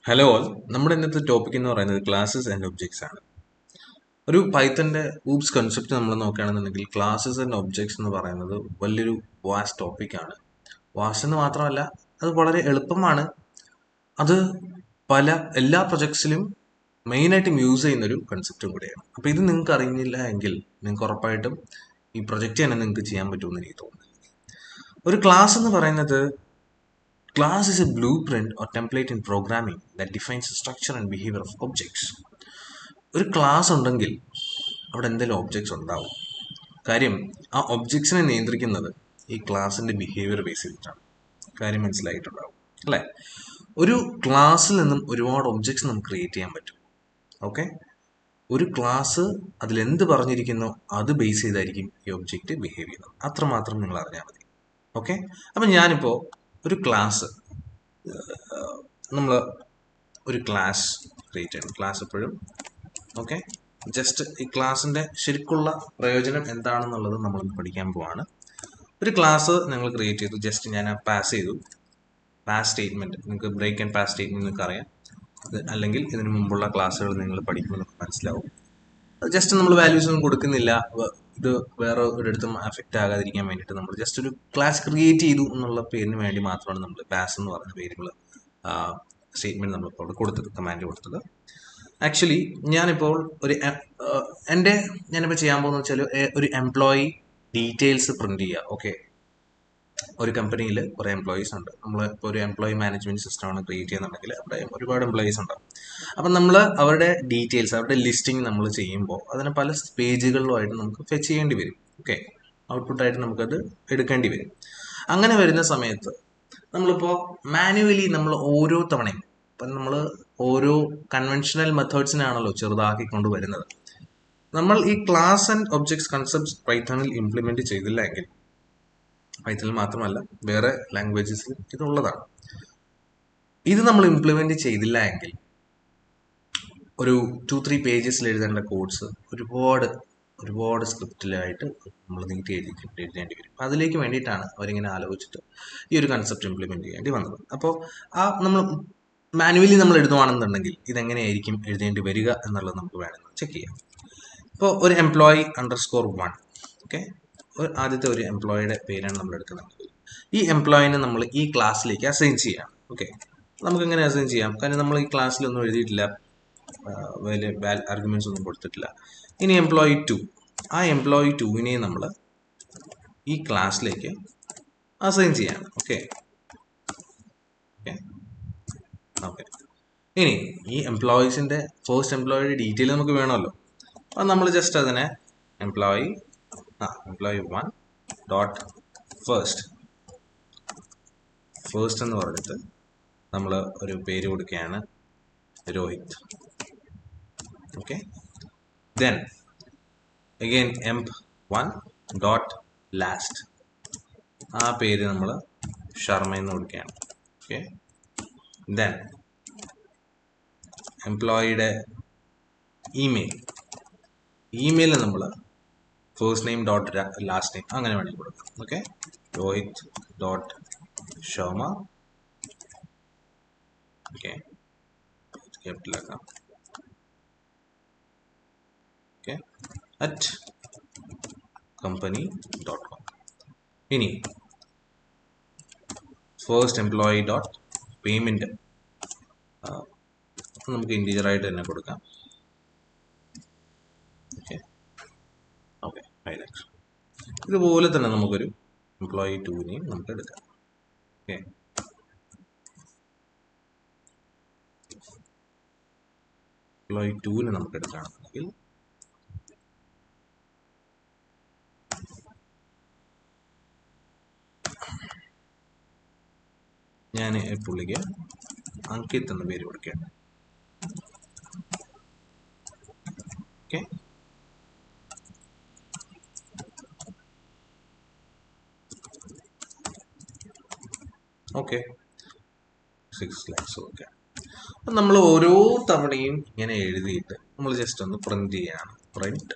Hello all, നമ്മുടെ ഇന്നത്തെ topic എന്ന് പറയുന്നത് ക്ലാസ്സസ് ആൻഡ് ഒബ്ജക്ട്സ് ആണ്. ഒരു പൈത്തന്റെ ഊപ്സ് കൺസെപ്റ്റ് നമ്മൾ നോക്കുകയാണെന്നുണ്ടെങ്കിൽ ക്ലാസ്സസ് ആൻഡ് ഒബ്ജക്ട്സ് എന്ന് പറയുന്നത് വലിയൊരു വാസ്റ്റ് ടോപ്പിക്കാണ്. വാസ്റ്റ് എന്ന് മാത്രമല്ല, അത് വളരെ എളുപ്പമാണ്. അത് പല എല്ലാ പ്രൊജക്ട്സിലും മെയിനായിട്ടും യൂസ് ചെയ്യുന്ന ഒരു കൺസെപ്റ്റും കൂടിയാണ്. അപ്പോൾ ഇത് നിങ്ങൾക്ക് അറിഞ്ഞില്ല എങ്കിൽ നിങ്ങൾക്ക് ഉറപ്പായിട്ടും ഈ പ്രൊജക്റ്റ് തന്നെ നിങ്ങൾക്ക് ചെയ്യാൻ പറ്റുമെന്ന് എനിക്ക് തോന്നുന്നു. ഒരു ക്ലാസ് എന്ന് പറയുന്നത് class is a blueprint or template in programming that defines the structure and behavior of objects. ഒരു ക്ലാസ് ഉണ്ടെങ്കിൽ അവിടെ എന്തെങ്കിലും ഒബ്ജക്ട്സ് ഉണ്ടാവും. കാര്യം ആ ഒബ്ജക്ട്സിനെ നിയന്ത്രിക്കുന്നത് ഈ ക്ലാസിന്റെ ബിഹേവിയർ ബേസ് ചെയ്തിട്ടാണ്. കാര്യം മനസ്സിലായിട്ടുണ്ടാവും അല്ലേ? ഒരു ക്ലാസ്സിൽ നിന്നും ഒരുപാട് ഒബ്ജക്ട്സ് നമുക്ക് ക്രിയേറ്റ് ചെയ്യാൻ പറ്റും. ഓക്കെ, ഒരു ക്ലാസ് അതിലെന്ത് പറഞ്ഞിരിക്കുന്നോ അത് ബേസ് ചെയ്തായിരിക്കും ഈ ഒബ്ജക്റ്റ് ബിഹേവ് ചെയ്യുന്നത്. അത്രമാത്രം നിങ്ങൾ അറിഞ്ഞാൽ മതി. ഓക്കെ, അപ്പം ഞാനിപ്പോൾ ഒരു ക്ലാസ് നമ്മൾ ഒരു ക്ലാസ് ക്രിയേറ്റ് ചെയ്യണം. ക്ലാസ് എപ്പോഴും ഓക്കെ, ജസ്റ്റ് ഈ ക്ലാസ്സിൻ്റെ ശരിക്കുള്ള പ്രയോജനം എന്താണെന്നുള്ളത് നമ്മളൊന്ന് പഠിക്കാൻ പോവാണ്. ഒരു ക്ലാസ് ഞങ്ങൾ ക്രിയേറ്റ് ചെയ്തു. ജസ്റ്റ് ഞാൻ പാസ് ചെയ്തു. പാസ് സ്റ്റേറ്റ്മെൻറ്റ്, നിങ്ങൾക്ക് ബ്രേക്ക് ആൻഡ് പാസ് സ്റ്റേറ്റ്മെൻറ്റ് നിങ്ങൾക്ക് അറിയാം. അല്ലെങ്കിൽ ഇതിനു മുമ്പുള്ള ക്ലാസ്സുകൾ നിങ്ങൾ പഠിക്കുമ്പോൾ നമുക്ക് മനസ്സിലാവും. ജസ്റ്റ് നമ്മൾ വാല്യൂസ് ഒന്നും കൊടുക്കുന്നില്ല. ഇത് വേറെ ഒരിടത്തും അഫക്റ്റ് ആകാതിരിക്കാൻ വേണ്ടിയിട്ട് നമ്മൾ ജസ്റ്റ് ഒരു ക്ലാസ് ക്രിയേറ്റ് ചെയ്തു എന്നുള്ള പേരിന് വേണ്ടി മാത്രമാണ് നമ്മൾ പാസ് എന്ന് പറഞ്ഞ വേരിയബിൾ സ്റ്റേറ്റ്മെന്റ് നമ്മളിപ്പോൾ അവിടെ കൊടുത്തത്, കമാൻഡ് കൊടുത്തത്. ആക്ച്വലി ഞാനിപ്പോൾ ഒരു ഞാനിപ്പോൾ ചെയ്യാൻ പോകുന്നത് വെച്ചാൽ ഒരു എംപ്ലോയി ഡീറ്റെയിൽസ് പ്രിന്റ് ചെയ്യുക. ഓക്കെ, ഒരു കമ്പനിയിൽ കുറേ എംപ്ലോയീസ് ഉണ്ട്. നമ്മൾ ഇപ്പോൾ ഒരു എംപ്ലോയി മാനേജ്മെന്റ് സിസ്റ്റമാണ് ക്രിയേറ്റ് ചെയ്യുന്നുണ്ടെങ്കിൽ അവിടെ ഒരുപാട് എംപ്ലോയീസ് ഉണ്ടാവും. അപ്പം നമ്മൾ അവരുടെ ഡീറ്റെയിൽസ്, അവരുടെ ലിസ്റ്റിംഗ് നമ്മൾ ചെയ്യുമ്പോൾ അതിനെ പല പേജുകളിലുമായിട്ട് നമുക്ക് ഫെച്ച് ചെയ്യേണ്ടി വരും. ഓക്കെ, ഔട്ട്പുട്ടായിട്ട് നമുക്കത് എടുക്കേണ്ടി വരും. അങ്ങനെ വരുന്ന സമയത്ത് നമ്മളിപ്പോൾ മാനുവലി നമ്മൾ ഓരോ തവണയും ഇപ്പം നമ്മൾ ഓരോ കൺവെൻഷണൽ മെത്തേഡ്സിനാണല്ലോ ചെറുതാക്കിക്കൊണ്ട് വരുന്നത്. നമ്മൾ ഈ ക്ലാസ് ആൻഡ് ഒബ്ജക്ട്സ് കൺസെപ്റ്റ് പൈത്തണിൽ ഇംപ്ലിമെന്റ് ചെയ്തില്ല എങ്കിൽ, പൈത്തണിൽ മാത്രമല്ല വേറെ ലാംഗ്വേജസിൽ ഇതുള്ളതാണ്, ഇത് നമ്മൾ ഇംപ്ലിമെന്റ് ചെയ്തില്ല എങ്കിൽ ഒരു 2-3 പേജസിൽ എഴുതേണ്ട കോഡ്സ് ഒരുപാട് സ്ക്രിപ്റ്റിലായിട്ട് നമ്മൾ നീട്ടി എഴുതേണ്ടി വരും. അപ്പം അതിലേക്ക് വേണ്ടിയിട്ടാണ് അവരിങ്ങനെ ആലോചിച്ചിട്ട് ഈ ഒരു കൺസെപ്റ്റ് ഇംപ്ലിമെന്റ് ചെയ്യേണ്ടി വന്നത്. അപ്പോൾ നമ്മൾ മാനുവലി നമ്മൾ എഴുതുവാണെന്നുണ്ടെങ്കിൽ ഇതെങ്ങനെയായിരിക്കും എഴുതേണ്ടി വരിക എന്നുള്ളത് നമുക്ക് വേണമെന്ന് ചെക്ക് ചെയ്യാം. ഇപ്പോൾ ഒരു employee_1, ഓക്കെ, ആദ്യത്തെ ഒരു എംപ്ലോയിയുടെ പേരാണ് നമ്മൾ എടുക്കുന്നത്. ഈ എംപ്ലോയിനെ നമ്മൾ ഈ ക്ലാസ്സിലേക്ക് അസൈൻ ചെയ്യാം. ഓക്കെ, നമുക്ക് എങ്ങനെ അസൈൻ ചെയ്യാം? കാരണം നമ്മൾ ഈ ക്ലാസ്സിലൊന്നും എഴുതിയിട്ടില്ല, വലിയ ആർഗ്യുമെന്റ്സ് ഒന്നും കൊടുത്തിട്ടില്ല. ഇനി employee2, ആ employee2നെ നമ്മൾ ഈ ക്ലാസ്സിലേക്ക് അസൈൻ ചെയ്യാണ്. ഓക്കെ ഓക്കെ ഓക്കെ ഇനി ഈ എംപ്ലോയീസിന്റെ ഫസ്റ്റ് എംപ്ലോയിയുടെ ഡീറ്റെയിൽ നമുക്ക് വേണമല്ലോ. അപ്പം നമ്മൾ ജസ്റ്റ് അതിനെ employee1 ഡോട്ട് ഫസ്റ്റ് എന്ന് പറഞ്ഞിട്ട് നമ്മൾ ഒരു പേര് കൊടുക്കുകയാണ്, Rohit. Okay, then again emp1 dot last, ആ പേര് നമ്മൾ ശർമ്മ എന്ന് കൊടുക്കുകയാണ്. ഓക്കെ, then എംപ്ലോയിയുടെ ഇമെയിൽ നമ്മൾ first name dot last name അങ്ങനെ വേണമെങ്കിൽ കൊടുക്കാം. Okay, Rohit dot Sharma, okay, ക്യാപിറ്റലാക്കാം, ഓക്കെ, @company.com. ഇനി ഫസ്റ്റ് എംപ്ലോയി ഡോട്ട് പേയ്മെന്റ് നമുക്ക് ഇൻറ്റീജർ ആയിട്ട് തന്നെ കൊടുക്കാം. Okay okay 5 lakh. ഇതുപോലെ തന്നെ നമുക്കൊരു employee2നെയും നമുക്ക് എടുക്കാം. ഓക്കെ, employee2നെ നമുക്ക് എടുക്കുകയാണെന്നുണ്ടെങ്കിൽ ഞാൻ പുള്ളിക്ക് അങ്കിത് എന്ന പേര് കൊടുക്കുകയാണ്. Okay, okay 6 lakhs. ഓക്കെ, അപ്പം നമ്മൾ ഓരോ തവണയും ഇങ്ങനെ എഴുതിയിട്ട് നമ്മൾ ജസ്റ്റ് ഒന്ന് പ്രിന്റ് ചെയ്യാണ്. പ്രിന്റ്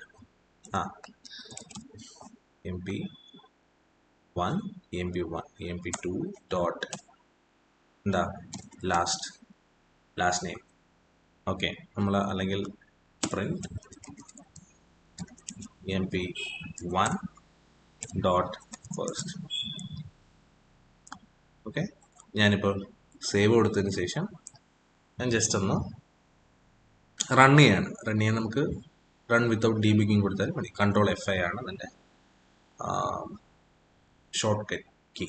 emp1 emp2 ഡോട്ട് എന്താ ലാസ്റ്റ്. Last name. ഓക്കെ, നമ്മൾ അല്ലെങ്കിൽ print emp1 dot first. Okay, ഞാനിപ്പോൾ സേവ് കൊടുത്തതിന് ശേഷം ഞാൻ ജസ്റ്റ് ഒന്ന് റൺ ചെയ്യാൻ നമുക്ക് റൺ വിത്തൗട്ട് ഡീബഗിങ് കൊടുത്താൽ മതി. കൺട്രോൾ F5 ആണ് അതിൻ്റെ ഷോർട്ട് കട്ട് കീ.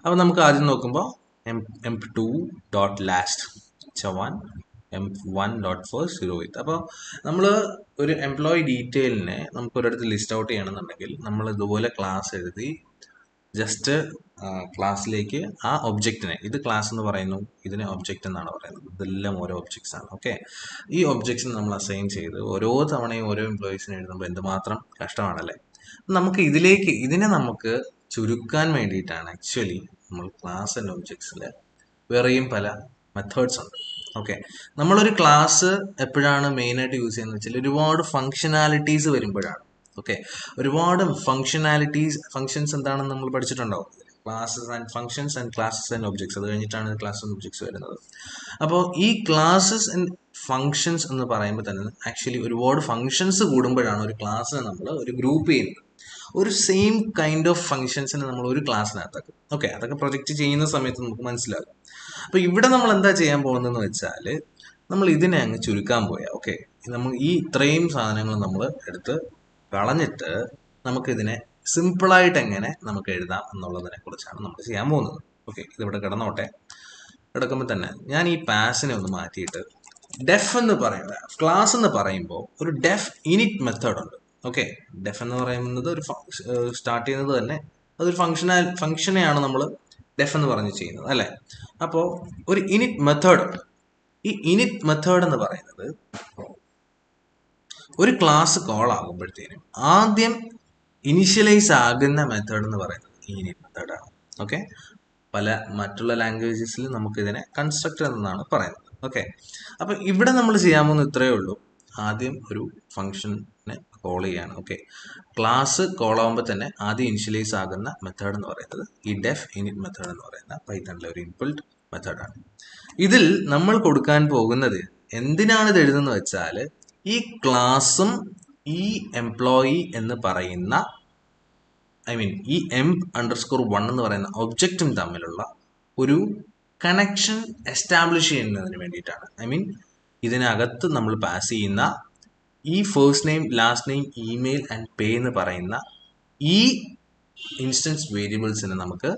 അപ്പോൾ നമുക്ക് ആദ്യം നോക്കുമ്പോൾ emp2 dot last Chavan emp1 dot first 08. അപ്പോൾ നമ്മൾ ഒരു എംപ്ലോയി ഡീറ്റെയിലിനെ നമുക്ക് ഒരിടത്ത് ലിസ്റ്റ് ഔട്ട് ചെയ്യണമെന്നുണ്ടെങ്കിൽ നമ്മൾ ഇതുപോലെ ക്ലാസ് എഴുതി ജസ്റ്റ് ക്ലാസ്സിലേക്ക് ആ ഒബ്ജക്റ്റിനെ, ഇത് ക്ലാസ് എന്ന് പറയുന്നു, ഇതിനെ ഒബ്ജക്റ്റ് എന്നാണ് പറയുന്നത്, ഇതെല്ലാം ഓരോ ഒബ്ജക്ട്സ് ആണ്. ഓക്കെ, ഈ ഒബ്ജക്ട്സിന് നമ്മൾ അസൈൻ ചെയ്ത് ഓരോ തവണയും ഓരോ എംപ്ലോയീസിനെ എഴുതുമ്പോൾ എന്തുമാത്രം കഷ്ടമാണല്ലേ. നമുക്ക് ഇതിനെ നമുക്ക് ചുരുക്കാൻ വേണ്ടിയിട്ടാണ് ആക്ച്വലി നമ്മൾ ക്ലാസ് ആൻഡ് ഒബ്ജക്ട്സിൽ വേറെയും പല മെത്തേഡ്സ് ഉണ്ട്. ഓക്കെ, നമ്മളൊരു ക്ലാസ് എപ്പോഴാണ് മെയിനായിട്ട് യൂസ് ചെയ്യുന്നത് വെച്ചാൽ ഒരുപാട് ഫങ്ഷനാലിറ്റീസ് വരുമ്പോഴാണ്. ഓക്കെ, ഒരുപാട് ഫങ്ഷൻസ് എന്താണെന്ന് നമ്മൾ പഠിച്ചിട്ടുണ്ടാവും. Classes and functions and classes and objects, അത് കഴിഞ്ഞിട്ടാണ് ക്ലാസ് ആൻഡ് ഒബ്ജക്ട്സ് വരുന്നത്. അപ്പോൾ ഈ ക്ലാസ്സസ് ആൻഡ് ഫങ്ഷൻസ് എന്ന് പറയുമ്പോൾ തന്നെ ആക്ച്വലി ഒരുപാട് ഫങ്ഷൻസ് കൂടുമ്പോഴാണ് ഒരു ക്ലാസ്സിനെ നമ്മൾ ഒരു ഗ്രൂപ്പ് ചെയ്യുന്നത്. ഒരു സെയിം കൈൻഡ് ഓഫ് ഫങ്ഷൻസിനെ നമ്മൾ ഒരു ക്ലാസ്സിനകത്താക്കും. ഓക്കെ, അതൊക്കെ പ്രൊജക്റ്റ് ചെയ്യുന്ന സമയത്ത് നമുക്ക് മനസ്സിലാകും. അപ്പോൾ ഇവിടെ നമ്മൾ എന്താ ചെയ്യാൻ പോകുന്നതെന്ന് വെച്ചാൽ നമ്മൾ ഇതിനെ അങ്ങ് ചുരുക്കാൻ പോയാൽ, ഓക്കെ, നമ്മൾ ഈ ഇത്രയും സാധനങ്ങൾ നമ്മൾ എടുത്ത് കളഞ്ഞിട്ട് നമുക്കിതിനെ സിമ്പിളായിട്ട് എങ്ങനെ നമുക്ക് എഴുതാം എന്നുള്ളതിനെ കുറിച്ചാണ് നമ്മൾ ചെയ്യാൻ പോകുന്നത്. ഓക്കെ, ഇതിവിടെ കിടന്നോട്ടെ. കിടക്കുമ്പോൾ തന്നെ ഞാൻ ഈ പാസിനെ ഒന്ന് മാറ്റിയിട്ട് ഡെഫ് എന്ന് പറയുന്നത്, ക്ലാസ് എന്ന് പറയുമ്പോൾ ഒരു ഡെഫ് ഇനിറ്റ് മെത്തേഡ് ഉണ്ട്. ഓക്കെ, ഡെഫ് എന്ന് പറയുന്നത് ഒരു സ്റ്റാർട്ട് ചെയ്യുന്നത് തന്നെ അതൊരു ഫംഗ്ഷനെയാണ് നമ്മൾ ഡെഫ് എന്ന് പറഞ്ഞ് ചെയ്യുന്നത് അല്ലേ. അപ്പോൾ ഒരു ഇനിറ്റ് മെത്തേഡ് ഉണ്ട്. ഈ ഇനിറ്റ് മെത്തേഡ് എന്ന് പറയുന്നത് ഒരു ക്ലാസ് കോൾ ആകുമ്പോഴത്തേനും ആദ്യം ഇനിഷ്യലൈസ് ആകുന്ന മെത്തേഡ് എന്ന് പറയുന്നത് ഇനിറ്റ് മെത്തേഡാണ്. ഓക്കെ, പല മറ്റുള്ള ലാംഗ്വേജസിൽ നമുക്കിതിനെ കൺസ്ട്രക്ടർ എന്നാണ് പറയുന്നത്. ഓക്കെ, അപ്പം ഇവിടെ നമ്മൾ ചെയ്യാൻ പോകുന്ന ഇത്രയേ ഉള്ളൂ. ആദ്യം ഒരു ഫംഗ്ഷനെ കോൾ ചെയ്യാണ്. ഓക്കെ, ക്ലാസ് കോൾ ആകുമ്പോൾ തന്നെ ആദ്യം ഇനിഷ്യലൈസ് ആകുന്ന മെത്തേഡ് എന്ന് പറയുന്നത് ഈ ഡെഫ് ഇനിറ്റ് മെത്തേഡ് എന്ന് പറയുന്ന പൈത്തണിലെ ഒരു ഇൻബിൽറ്റ് മെത്തേഡാണ്. ഇതിൽ നമ്മൾ കൊടുക്കാൻ പോകുന്നത് എന്തിനാണ് ഇത് എഴുതുന്നത് വെച്ചാൽ ഈ ക്ലാസും ഈ എംപ്ലോയി എന്ന് പറയുന്ന ഈ emp_1 എന്ന് പറയുന്ന ഒബ്ജക്റ്റും തമ്മിലുള്ള ഒരു കണക്ഷൻ എസ്റ്റാബ്ലിഷ് ചെയ്യുന്നതിന് വേണ്ടിയിട്ടാണ്. ഇതിനകത്ത് നമ്മൾ പാസ് ചെയ്യുന്ന ഈ first name, last name, email and pay എന്ന് പറയുന്ന ഈ ഇൻസ്റ്റൻസ് വേരിയബിൾസിനെ നമുക്ക്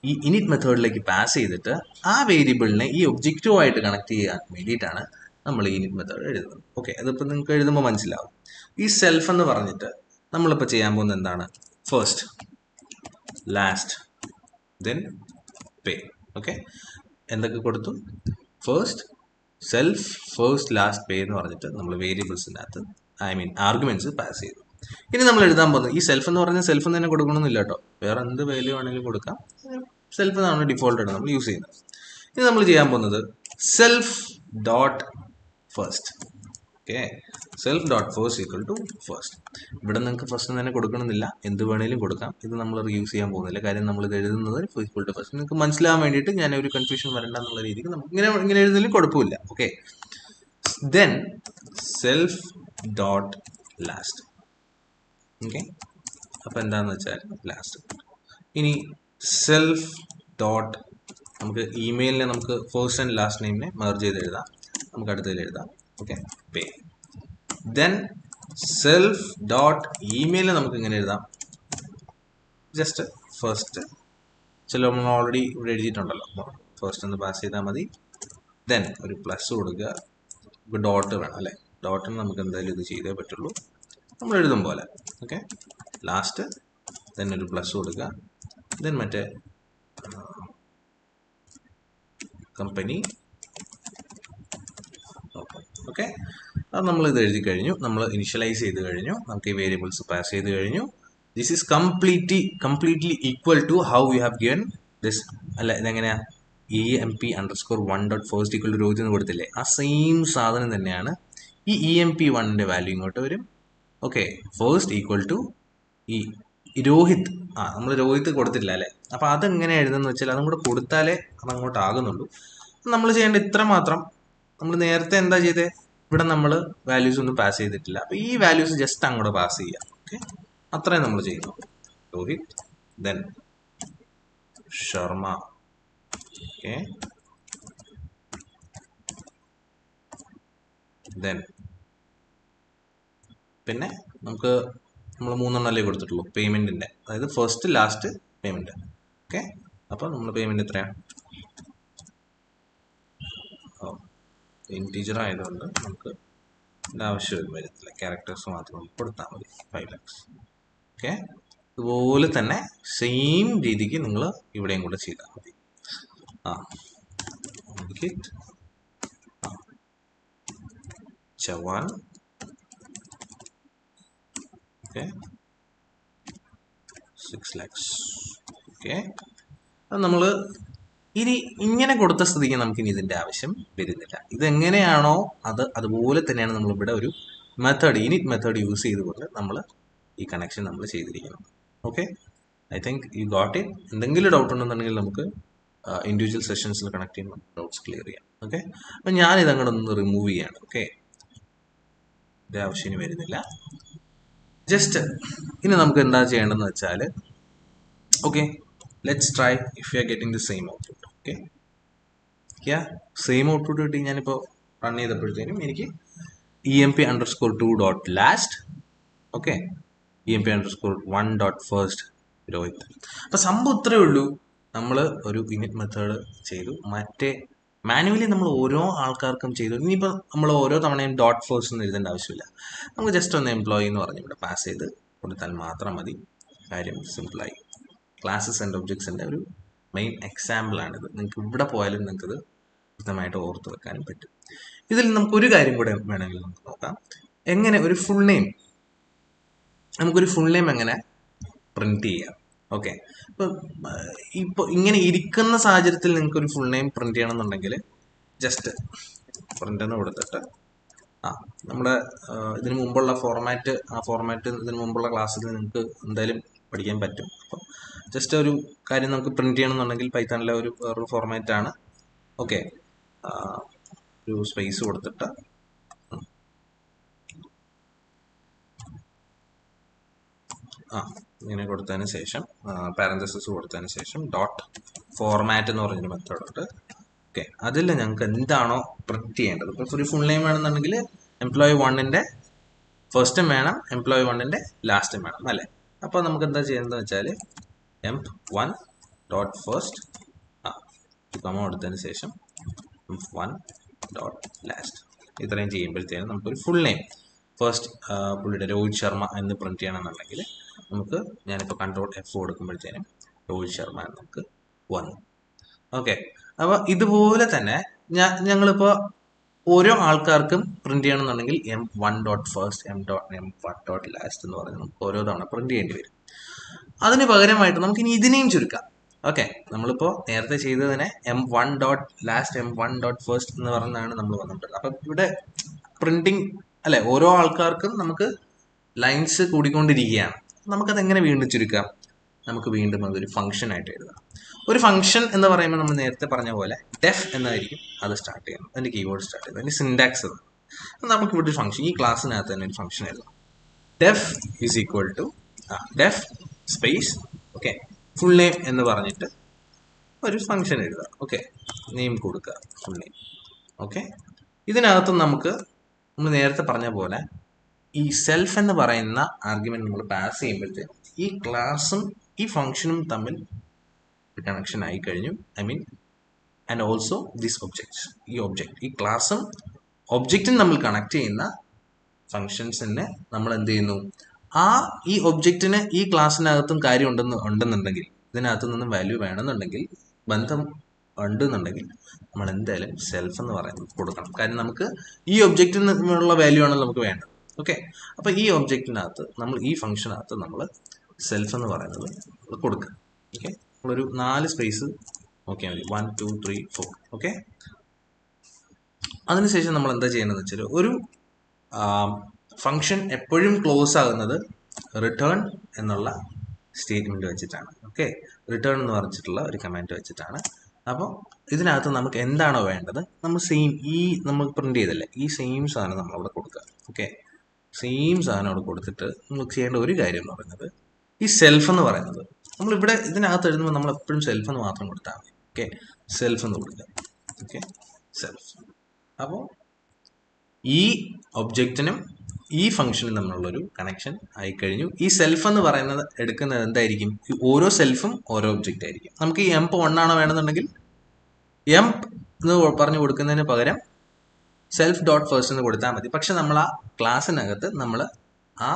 ഈ ഇനിറ്റ് മെത്തേഡിലേക്ക് പാസ് ചെയ്തിട്ട് ആ വേരിയബിളിനെ ഈ ഒബ്ജക്റ്റുമായിട്ട് കണക്ട് ചെയ്യാൻ വേണ്ടിയിട്ടാണ് നമ്മൾ ഈ ഇനിറ്റ് മെത്തേഡ് എഴുതുന്നത്. ഓക്കെ, അതിപ്പോൾ നിങ്ങൾക്ക് എഴുതുമ്പോൾ മനസ്സിലാവും. ഈ സെൽഫ് എന്ന് പറഞ്ഞിട്ട് നമ്മളിപ്പോൾ ചെയ്യാൻ പോകുന്നത് എന്താണ്? ഫസ്റ്റ്, ലാസ്റ്റ്, ദെൻ പേ. ഓക്കെ, എന്തൊക്കെ കൊടുത്തു? ഫസ്റ്റ്, സെൽഫ്, ഫസ്റ്റ്, ലാസ്റ്റ്, പേ എന്ന് പറഞ്ഞിട്ട് നമ്മൾ വേരിയബിൾസിനകത്ത് ആർഗ്യുമെന്റ്സ് പാസ് ചെയ്തു. ഇനി നമ്മൾ എഴുതാൻ പോകുന്നത് ഈ സെൽഫ് എന്ന് പറഞ്ഞാൽ സെൽഫ് തന്നെ കൊടുക്കണമെന്നില്ല കേട്ടോ, വേറെ എന്ത് വാല്യൂ ആണെങ്കിലും കൊടുക്കാം. സെൽഫ് എന്നാണ് ഡിഫോൾട്ടായിട്ട് നമ്മൾ യൂസ് ചെയ്യുന്നത്. ഇനി നമ്മൾ ചെയ്യാൻ പോകുന്നത് self dot first. Okay, self dot first equal to first. ഇവിടെ നിങ്ങൾക്ക് ഫസ്റ്റ് തന്നെ കൊടുക്കണമെന്നില്ല, എന്ത് വേണേലും കൊടുക്കാം. ഇത് നമ്മൾ യൂസ് ചെയ്യാൻ പോകുന്നില്ല, കാര്യം നമ്മൾ ഇത് എഴുതുന്നത് ഈക്വൽ ടു ഫസ്റ്റ്. നിങ്ങൾക്ക് മനസ്സിലാവാൻ വേണ്ടിയിട്ട് ഞാൻ ഒരു കൺഫ്യൂഷൻ വരണ്ട എന്നുള്ള രീതിക്ക് നമുക്ക് ഇങ്ങനെ എഴുതുന്നതിലും കുഴപ്പമില്ല. Okay, then self dot last. Okay, അപ്പോൾ എന്താണെന്ന് വെച്ചാൽ ലാസ്റ്റ്. ഇനി സെൽഫ് ഡോട്ട്, നമുക്ക് ഇമെയിലിനെ നമുക്ക് ഫസ്റ്റ് ആൻഡ് ലാസ്റ്റ് നെയിമിനെ മെർജ് ചെയ്ത് എഴുതാം, നമുക്ക് അടുത്തതിൽ എഴുതാം. ഓക്കെ, പേ. ദെൻ സെൽഫ് ഡോട്ട് ഇമെയിലിനെ നമുക്ക് ഇങ്ങനെ എഴുതാം, ജസ്റ്റ് ഫസ്റ്റ്. ചില നമ്മൾ ഓൾറെഡി ഇവിടെ എഴുതിയിട്ടുണ്ടല്ലോ, ഫസ്റ്റ് ഒന്ന് പാസ് ചെയ്താൽ മതി. ദെൻ ഒരു പ്ലസ് കൊടുക്കുക, ഡോട്ട് വേണം അല്ലേ, ഡോട്ടിന് നമുക്ക് എന്തായാലും ഇത് ചെയ്തേ പറ്റുള്ളൂ, നമ്മൾ എഴുതും പോലെ. ഓക്കെ, ലാസ്റ്റ്, ദെൻ ഒരു പ്ലസ് കൊടുക്കുക, ദെൻ മറ്റേ കമ്പനി. ഓക്കെ, അത് നമ്മൾ ഇത് എഴുതി കഴിഞ്ഞു, നമ്മൾ ഇനിഷ്യലൈസ് ചെയ്ത് കഴിഞ്ഞു, നമുക്ക് ഈ വേരിയബിൾസ് പാസ് ചെയ്ത് കഴിഞ്ഞു. This is completely equal to how you have given this അല്ല. ഇതെങ്ങനെയാ emp_1 dot first equal to Rohit എന്ന് കൊടുത്തില്ലേ, ആ സെയിം സാധനം തന്നെയാണ് ഈ emp1ന്റെ വാല്യൂ ഇങ്ങോട്ട് വരും. ഓക്കെ, ഫസ്റ്റ് ഈക്വൽ ടു ഈ രോഹിത്, നമ്മൾ രോഹിത് കൊടുത്തില്ല അല്ലേ, അപ്പോൾ അതെങ്ങനെ എഴുതുന്നത് വെച്ചാൽ അതും കൂടെ കൊടുത്താലേ അതങ്ങോട്ട് ആകുന്നുള്ളൂ. നമ്മൾ ചെയ്യേണ്ട ഇത്ര മാത്രം നമ്മൾ നേരത്തെ എന്താ ചെയ്തേ, ഇവിടെ നമ്മൾ വാല്യൂസ് ഒന്നും പാസ് ചെയ്തിട്ടില്ല. അപ്പൊ ഈ വാല്യൂസ് ജസ്റ്റ് അങ്ങോട്ട് പാസ് ചെയ്യാം. ഓക്കെ, അത്രയും നമ്മൾ ചെയ്യുന്നു. Rohit, then Sharma, okay, then പിന്നെ നമുക്ക് നമ്മൾ 3 എണ്ണല്ലേ കൊടുത്തിട്ടുള്ളൂ പേയ്മെന്റിന്റെ, അതായത് ഫസ്റ്റ് ലാസ്റ്റ് പേയ്മെന്റ്. ഓക്കെ, അപ്പൊ നമ്മൾ പേയ്മെന്റ് എത്രയാണ്, ഇൻറ്റീജർ ആയതുകൊണ്ട് നമുക്ക് ആവശ്യം വരത്തില്ല, ക്യാരക്ടേഴ്സ് മാത്രം നമുക്ക് കൊടുത്താൽ മതി. 5 lakhs. ഓക്കെ, അതുപോലെ തന്നെ സെയിം രീതിക്ക് നിങ്ങൾ ഇവിടെയും കൂടെ ചെയ്താൽ മതി. Chavan, okay, 6 lakhs. ഓക്കെ, അത് നമ്മൾ ഇനി ഇങ്ങനെ കൊടുത്ത സ്ഥിതിക്ക് നമുക്ക് ഇനി ഇതിന്റെ ആവശ്യം വരുന്നില്ല. ഇതെങ്ങനെയാണോ അത് അതുപോലെ തന്നെയാണ് നമ്മൾ ഇവിടെ ഒരു മെത്തേഡ്, ഇനിറ്റ് മെത്തേഡ് യൂസ് ചെയ്തുകൊണ്ട് നമ്മൾ ഈ കണക്ഷൻ നമ്മൾ ചെയ്തിരിക്കുന്നത്. Okay, I think you got it. എന്തെങ്കിലും ഡൗട്ട് ഉണ്ടെന്നുണ്ടെങ്കിൽ നമുക്ക് ഇൻഡിവിജ്വൽ സെഷൻസിൽ കണക്ട് ചെയ്യുമ്പോൾ ഡൗട്ട്സ് ക്ലിയർ ചെയ്യാം. ഓക്കെ, അപ്പം ഞാൻ ഇതങ്ങോട്ട് ഒന്ന് റിമൂവ് ചെയ്യാണ്. ഓക്കെ, ഇതിന്റെ ആവശ്യം ഇനി വരുന്നില്ല. ജസ്റ്റ് ഇനി നമുക്ക് എന്താ ചെയ്യേണ്ടതെന്ന് വെച്ചാൽ, okay, let's try if you are getting the same output. Okay, same output കിട്ടി. ഞാനിപ്പോൾ റൺ ചെയ്തപ്പോഴത്തേനും എനിക്ക് emp_2.last, ഓക്കെ, emp_1.first രോഹിത്. അപ്പൊ സംഭവം ഇത്രയേ ഉള്ളൂ. നമ്മൾ ഒരു ഇനിറ്റ് മെത്തേഡ് ചെയ്തു, മറ്റേ മാനുവലി നമ്മൾ ഓരോ ആൾക്കാർക്കും ചെയ്തു. ഇനിയിപ്പോൾ നമ്മൾ ഓരോ തവണയും ഡോട്ട് ഫസ്റ്റ് എന്ന് എഴുതേണ്ട ആവശ്യമില്ല. നമുക്ക് ജസ്റ്റ് ഒന്ന് എംപ്ലോയി എന്ന് പറഞ്ഞ് ഇവിടെ പാസ് ചെയ്ത് കൊടുത്താൽ മാത്രം മതി. കാര്യം സിമ്പിളായി. ക്ലാസ്സസ് ആൻഡ് ഒബ്ജക്ട്സിന്റെ ഒരു മെയിൻ എക്സാമ്പിളാണിത്. നിങ്ങൾക്ക് ഇവിടെ പോയാലും നിങ്ങൾക്കിത് കൃത്യമായിട്ട് ഓർത്ത് വെക്കാനും പറ്റും. ഇതിൽ നമുക്കൊരു കാര്യം കൂടെ വേണമെങ്കിൽ നമുക്ക് നോക്കാം. എങ്ങനെ ഒരു ഫുൾ നെയിം, നമുക്കൊരു ഫുൾ നെയിം എങ്ങനെ പ്രിന്റ് ചെയ്യാം. ഓക്കെ, ഇപ്പോൾ ഇങ്ങനെ ഇരിക്കുന്ന സാഹചര്യത്തിൽ നിങ്ങൾക്ക് ഒരു ഫുൾ നെയിം പ്രിന്റ് ചെയ്യണമെന്നുണ്ടെങ്കിൽ ജസ്റ്റ് പ്രിന്റ് എന്ന് കൊടുത്തിട്ട് നമ്മുടെ ഇതിനു മുമ്പുള്ള ഫോർമാറ്റ്, ആ ഫോർമാറ്റ് ഇതിനു മുമ്പുള്ള ക്ലാസ്സിൽ നിങ്ങൾക്ക് എന്തായാലും പഠിക്കാൻ പറ്റും. അപ്പോൾ ജസ്റ്റ് ഒരു കാര്യം നമുക്ക് പ്രിന്റ് ചെയ്യണമെന്നുണ്ടെങ്കിൽ പൈത്തണിലെ വേറൊരു ഫോർമാറ്റ് ആണ്. ഓക്കെ, ഒരു സ്പേസ് കൊടുത്തിട്ട് ഇങ്ങനെ കൊടുത്തതിന് ശേഷം പാരന്തസിസ് കൊടുത്തതിന് ശേഷം ഡോട്ട് ഫോർമാറ്റ് എന്ന് പറഞ്ഞൊരു മെത്തേഡ് ഉണ്ട്. ഓക്കെ, അതിൽ ഞങ്ങൾക്ക് എന്താണോ പ്രിന്റ് ചെയ്യേണ്ടത്, ഇപ്പോൾ ഒരു ഫുൾ നെയിം വേണമെന്നുണ്ടെങ്കിൽ എംപ്ലോയി 1ന്റെ ഫസ്റ്റും വേണം, എംപ്ലോയി 1ന്റെ ലാസ്റ്റും വേണം അല്ലേ. അപ്പോൾ നമുക്ക് എന്താ ചെയ്യുന്നത് വെച്ചാൽ emp1.first കമ കൊടുത്തതിന് ശേഷം emp1.last ഇത്രയും ചെയ്യുമ്പോഴത്തേനും നമുക്കൊരു ഫുൾ നെയിം ഫസ്റ്റ് പുള്ളിയുടെ രോഹിത് ശർമ്മ എന്ന് പ്രിന്റ് ചെയ്യണമെന്നുണ്ടെങ്കിൽ നമുക്ക്, ഞാനിപ്പോൾ Ctrl F കൊടുക്കുമ്പോഴത്തേനും രോഹിത് ശർമ്മ എന്ന് നമുക്ക് വന്നു. ഓക്കെ, അപ്പോൾ ഇതുപോലെ തന്നെ ഞങ്ങളിപ്പോൾ ഓരോ ആൾക്കാർക്കും പ്രിന്റ് ചെയ്യണമെന്നുണ്ടെങ്കിൽ em1.first em1.last എന്ന് പറഞ്ഞ് നമുക്ക് ഓരോ തവണ പ്രിന്റ് ചെയ്യേണ്ടി വരും. അതിന് പകരമായിട്ട് നമുക്ക് ഇനി ഇതിനെയും ചുരുക്കാം. ഓക്കെ, നമ്മളിപ്പോൾ നേരത്തെ ചെയ്തതിനെ em1.last em1.first എന്ന് പറഞ്ഞാണ് നമ്മൾ വന്നിട്ടുള്ളത്. അപ്പം ഇവിടെ പ്രിന്റിങ് അല്ലെ, ഓരോ ആൾക്കാർക്കും നമുക്ക് ലൈൻസ് കൂടിക്കൊണ്ടിരിക്കുകയാണ്. നമുക്കത് എങ്ങനെ വീണ്ടും ചുരുക്കാം? നമുക്ക് വീണ്ടും അതൊരു ഫംഗ്ഷൻ ആയിട്ട് എഴുതാം. ഒരു ഫംഗ്ഷൻ എന്ന് പറയുമ്പോൾ നമ്മൾ നേരത്തെ പറഞ്ഞ പോലെ ഡെഫ് എന്നായിരിക്കും അത് സ്റ്റാർട്ട് ചെയ്യുന്നത്, അതിന്റെ കീവേഡ് സ്റ്റാർട്ട് ചെയ്യുന്നത്, അതിന്റെ സിൻടാക്സ് ആണ്. നമുക്ക് ഇവിടെ ഒരു ഫംഗ്ഷൻ, ഈ ക്ലാസ്സിനകത്ത് തന്നെ ഒരു ഫംഗ്ഷൻ എഴുതാം. Def is equal to def space okay full name എന്ന് പറഞ്ഞിട്ട് ഒരു ഫംഗ്ഷൻ എഴുതുക. ഓക്കെ, നെയിം കൊടുക്കുക, ഫുൾ നെയിം. ഓക്കെ, ഇതിനകത്ത് നമുക്ക് നമ്മൾ നേരത്തെ പറഞ്ഞ പോലെ ഈ സെൽഫ് എന്ന് പറയുന്ന ആർഗ്യുമെന്റ് നമ്മൾ പാസ് ചെയ്യുമ്പോഴത്തേക്കും ഈ ക്ലാസ്സും ഈ ഫംഗ്ഷനും തമ്മിൽ കണക്ഷൻ ആയി കഴിഞ്ഞു. I mean and also this objects, ഈ ഒബ്ജക്ട്, ഈ ക്ലാസ്സും ഒബ്ജക്റ്റും തമ്മിൽ കണക്ട് ചെയ്യുന്ന ഫംഗ്ഷൻസിനെ നമ്മൾ എന്ത് ചെയ്യുന്നു, ഈ ഒബ്ജക്റ്റിന് ഈ ക്ലാസ്സിനകത്തും കാര്യം ഉണ്ടെന്നുണ്ടെങ്കിൽ, ഇതിനകത്തു നിന്നും വാല്യൂ വേണമെന്നുണ്ടെങ്കിൽ, ബന്ധം ഉണ്ടെന്നുണ്ടെങ്കിൽ നമ്മൾ എന്തായാലും സെൽഫ് എന്ന് പറയുന്നത് കൊടുക്കണം. കാര്യം നമുക്ക് ഈ ഒബ്ജക്റ്റിൽ നിന്നുള്ള വാല്യൂ ആണല്ലോ നമുക്ക് വേണ്ടത്. ഓക്കെ, അപ്പൊ ഈ ഒബ്ജക്റ്റിനകത്ത് നമ്മൾ, ഈ ഫംഗ്ഷനകത്ത് നമ്മൾ സെൽഫ് എന്ന് പറയുന്നത് കൊടുക്കുക. ഓക്കെ, നമ്മളൊരു 4 സ്പേസ് നോക്കിയാൽ മതി, 1 2 3 4. ഓക്കെ, അതിനുശേഷം നമ്മൾ എന്താ ചെയ്യേണ്ടതെന്ന് വെച്ചാൽ, ഒരു ഫംഗ്ഷൻ എപ്പോഴും ക്ലോസ് ആകുന്നത് റിട്ടേൺ എന്നുള്ള സ്റ്റേറ്റ്മെന്റ് വെച്ചിട്ടാണ്. ഓക്കെ, റിട്ടേൺ എന്ന് പറഞ്ഞിട്ടുള്ള ഒരു കമാൻഡ് വെച്ചിട്ടാണ് അപ്പോൾ ഇതിനകത്ത് നമുക്ക് എന്താണോ വേണ്ടത് നമ്മൾ സെയിം നമ്മൾ പ്രിന്റ് ചെയ്തല്ലേ ഈ സെയിം സാധനം നമ്മളവിടെ കൊടുക്കുക. ഓക്കെ, സെയിം സാധനം അവിടെ കൊടുത്തിട്ട് നമ്മൾ ചെയ്യേണ്ട ഒരു കാര്യം എന്ന് പറയുന്നത് ഈ സെൽഫ് എന്ന് പറയുന്നത് നമ്മളിവിടെ ഇതിനകത്ത് എഴുതുമ്പോൾ നമ്മൾ എപ്പോഴും സെൽഫ് എന്ന് മാത്രം കൊടുത്താൽ മതി. ഓക്കെ, സെൽഫ് എന്ന് കൊടുക്കുക. Okay, self. അപ്പോൾ ഈ ഒബ്ജക്റ്റിനും ഈ ഫംഗ്ഷനും തമ്മിലുള്ളൊരു കണക്ഷൻ ആയിക്കഴിഞ്ഞു. ഈ സെൽഫ് എന്ന് പറയുന്നത് എടുക്കുന്നത് എന്തായിരിക്കും? ഈ ഓരോ സെൽഫും ഓരോ ഒബ്ജക്റ്റ് ആയിരിക്കും. നമുക്ക് ഈ എംപ് 1 ആണോ വേണമെന്നുണ്ടെങ്കിൽ എംപ് എന്ന് പറഞ്ഞു കൊടുക്കുന്നതിന് പകരം സെൽഫ് ഡോട്ട് ഫസ്റ്റ് എന്ന് കൊടുത്താൽ മതി. പക്ഷെ നമ്മൾ ആ ക്ലാസ്സിനകത്ത് നമ്മൾ ആ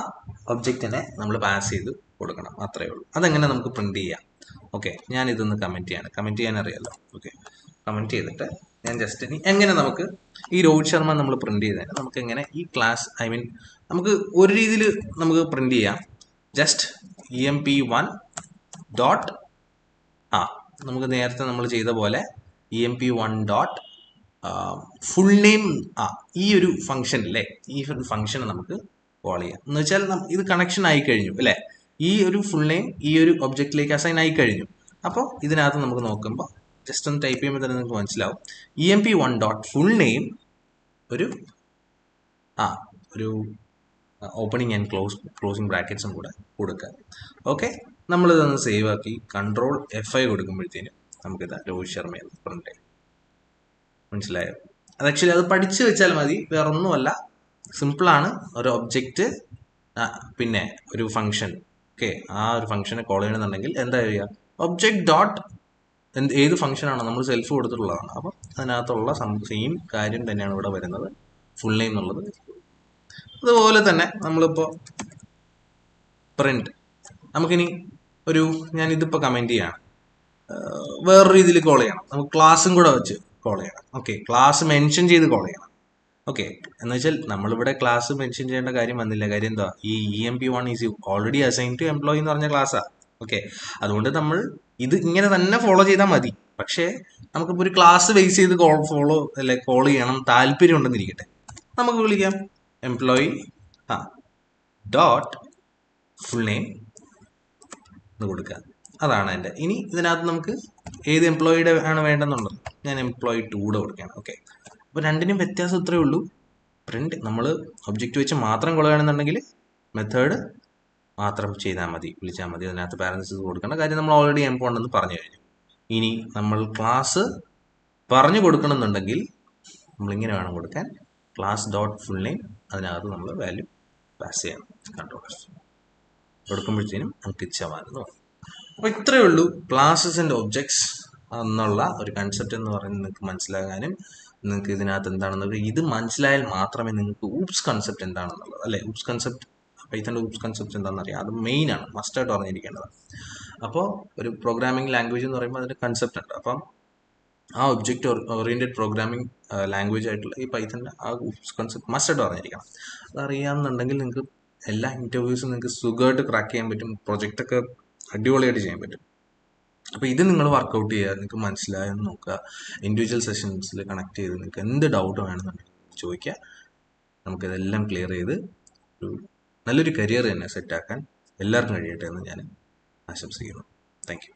ഒബ്ജക്റ്റിനെ നമ്മൾ പാസ് ചെയ്ത് കൊടുക്കണം, അത്രയേ ഉള്ളൂ. അതെങ്ങനെ നമുക്ക് പ്രിന്റ് ചെയ്യാം? ഓക്കെ, ഞാൻ ഇതൊന്ന് കമന്റ് ചെയ്യാൻ അറിയാലോ. ഓക്കെ, കമന്റ് ചെയ്തിട്ട് ഞാൻ ജസ്റ്റ് ഇനി എങ്ങനെ നമുക്ക് ഈ രോഹിത് ശർമ്മ നമ്മൾ പ്രിന്റ് ചെയ്തതിന് നമുക്ക് എങ്ങനെ ഈ ക്ലാസ് നമുക്ക് ഒരു രീതിയിൽ നമുക്ക് പ്രിന്റ് ചെയ്യാം. ജസ്റ്റ് emp1 ഡോട്ട് നമുക്ക് നേരത്തെ നമ്മൾ ചെയ്ത പോലെ emp1 ഡോട്ട് ഫുൾ നെയിം ഈ ഒരു ഫംഗ്ഷൻ അല്ലേ, ഈ ഒരു ഫംഗ്ഷനെ നമുക്ക് കോൾ ചെയ്യാം. എന്ന് വെച്ചാൽ ഇത് കണക്ഷൻ ആയി കഴിഞ്ഞു അല്ലേ, ഈ ഒരു ഫുൾ നെയിം ഈ ഒരു ഒബ്ജക്റ്റിലേക്ക് അസൈൻ ആയി കഴിഞ്ഞു. അപ്പോൾ ഇതിനകത്ത് നമുക്ക് നോക്കുമ്പോൾ ജസ്റ്റ് ഒന്ന് ടൈപ്പ് ചെയ്യുമ്പോൾ തന്നെ നിങ്ങൾക്ക് മനസ്സിലാവും. emp1 ഡോട്ട് ഫുൾ നെയിം ഒരു ഓപ്പണിംഗ് ആൻഡ് ക്ലോസിംഗ് ബ്രാക്കറ്റ്സും കൂടെ കൊടുക്കുക. ഓക്കെ, നമ്മളിതൊന്ന് സേവ് ആക്കി കൺട്രോൾ F5 കൊടുക്കുമ്പോഴത്തേനും നമുക്കിത് രോഹിത് ശർമ്മ പ്രിന്റ് ചെയ്യും. മനസ്സിലായോ? അത് ആക്ച്വലി അത് പഠിച്ചു വെച്ചാൽ മതി, വേറെ ഒന്നുമല്ല, സിമ്പിളാണ്. ഒരു ഒബ്ജക്റ്റ് പിന്നെ ഒരു ഫംഗ്ഷൻ. ഓക്കെ, ആ ഒരു ഫംഗ്ഷനെ കോൾ ചെയ്യണമെന്നുണ്ടെങ്കിൽ എന്താ ചെയ്യുക? ഒബ്ജക്റ്റ് ഡോട്ട് ഏത് ഫംഗ്ഷനാണോ നമ്മൾ സെൽഫ് കൊടുത്തിട്ടുള്ളതാണ്. അപ്പം അതിനകത്തുള്ള സെയിം കാര്യം തന്നെയാണ് ഇവിടെ വരുന്നത്, ഫുൾ നെയിം എന്നുള്ളത്. അതുപോലെ തന്നെ നമ്മളിപ്പോൾ പ്രിന്റ് നമുക്കിനി ഞാനിതിപ്പോൾ കമന്റ് ചെയ്യാണ്, വേറൊരു രീതിയിൽ കോൾ ചെയ്യണം. നമുക്ക് ക്ലാസ്സും കൂടെ വെച്ച് കോൾ ചെയ്യണം. ഓക്കെ, ക്ലാസ് മെൻഷൻ ചെയ്ത് കോൾ ചെയ്യണം. ഓക്കെ, എന്ന് വെച്ചാൽ നമ്മളിവിടെ ക്ലാസ് മെൻഷൻ ചെയ്യേണ്ട കാര്യം വന്നില്ല. കാര്യം എന്താ? ഈ emp1 is already assign to employee എന്ന് പറഞ്ഞ ക്ലാസ്സാണ്. ഓക്കെ, അതുകൊണ്ട് നമ്മൾ ഇത് ഇങ്ങനെ തന്നെ ഫോളോ ചെയ്താൽ മതി. പക്ഷേ നമുക്കിപ്പോൾ ഒരു ക്ലാസ് ബേസ് ചെയ്ത് കോൾ ചെയ്യണം താല്പര്യം ഉണ്ടെന്നിരിക്കട്ടെ, നമുക്ക് വിളിക്കാം എംപ്ലോയി ഡോട്ട് ഫുൾ നെയിം എന്ന് കൊടുക്കുക. അതാണ് എൻ്റെ. ഇനി ഇതിനകത്ത് നമുക്ക് ഏത് എംപ്ലോയിയുടെ ആണ് വേണ്ടെന്നുള്ളത് ഞാൻ emp2 കൂടെ കൊടുക്കുകയാണ്. ഓക്കെ, അപ്പോൾ രണ്ടിനും വ്യത്യാസം ഇത്രയേ ഉള്ളൂ. പ്രിന്റ് നമ്മൾ ഒബ്ജക്റ്റ് വെച്ച് മാത്രം കൊള്ളുകയാണെന്നുണ്ടെങ്കിൽ മെത്തേഡ് മാത്രം ചെയ്താൽ മതി, വിളിച്ചാൽ മതി. അതിനകത്ത് പാരൻതസിസ് കൊടുക്കേണ്ട കാര്യം നമ്മൾ ഓൾറെഡി emp1 എന്ന് പറഞ്ഞു കഴിഞ്ഞു. ഇനി നമ്മൾ ക്ലാസ് പറഞ്ഞു കൊടുക്കണമെന്നുണ്ടെങ്കിൽ നമ്മളിങ്ങനെ വേണം കൊടുക്കാൻ, ക്ലാസ് ഡോട്ട് ഫുൾ നെയിം, അതിനകത്ത് നമ്മൾ വാല്യൂ പാസ് ചെയ്യണം. കൺട്രോൾ കൊടുക്കുമ്പോഴത്തേനും നമുക്ക് ഇച്ഛമാണെന്ന് പറയും. അപ്പോൾ ഇത്രയേ ഉള്ളൂ ക്ലാസസ് ആൻഡ് ഒബ്ജക്ട്സ് എന്നുള്ള ഒരു കൺസെപ്റ്റ് എന്ന് പറയുന്നത് നിങ്ങൾക്ക് മനസ്സിലാകാനും നിങ്ങൾക്ക് ഇതിനകത്ത് എന്താണെന്നുള്ളത് ഇത് മനസ്സിലായാൽ മാത്രമേ നിങ്ങൾക്ക് ഊപ്സ് കൺസെപ്റ്റ് എന്താണെന്നുള്ളത് അല്ലേ, ഊപ്സ് കൺസെപ്റ്റ് പൈത്തൻ്റെ ഊപ്സ് കൺസെപ്റ്റ് എന്താണെന്ന് അറിയാം. അത് മെയിനാണ്, മസ്റ്റായിട്ട് അറിഞ്ഞിരിക്കേണ്ടതാണ്. അപ്പോൾ ഒരു പ്രോഗ്രാമിംഗ് ലാംഗ്വേജ് എന്ന് പറയുമ്പോൾ അതിൻ്റെ കൺസെപ്റ്റ് ഉണ്ട്. അപ്പം ആ ഒബ്ജക്റ്റ് ഓറിയൻറ്റഡ് പ്രോഗ്രാമിംഗ് ലാംഗ്വേജ് ആയിട്ടുള്ള ഈ പൈത്തൻ്റെ ആ ഊപ്സ് കൺസെപ്റ്റ് മസ്റ്റായിട്ട് അറിഞ്ഞിരിക്കണം. അതറിയാമെന്നുണ്ടെങ്കിൽ നിങ്ങൾക്ക് എല്ലാ ഇൻ്റർവ്യൂസും നിങ്ങൾക്ക് സുഖമായിട്ട് ക്രാക്ക് ചെയ്യാൻ പറ്റും, പ്രൊജക്റ്റൊക്കെ അടിപൊളിയായിട്ട് ചെയ്യാൻ പറ്റും. അപ്പോൾ ഇത് നിങ്ങൾ വർക്കൗട്ട് ചെയ്യുക, നിങ്ങൾക്ക് മനസ്സിലായെന്ന് നോക്കുക, ഇൻഡിവിജ്വൽ സെഷൻസിൽ കണക്ട് ചെയ്ത് നിങ്ങൾക്ക് എന്ത് ഡൗട്ട് വേണമെന്നുണ്ടെങ്കിൽ ചോദിക്കുക. നമുക്കിതെല്ലാം ക്ലിയർ ചെയ്ത് ഒരു നല്ലൊരു കരിയർ തന്നെ സെറ്റാക്കാൻ എല്ലാവർക്കും കഴിയട്ടെ എന്ന് ഞാൻ ആശംസിക്കുന്നു. Thank you.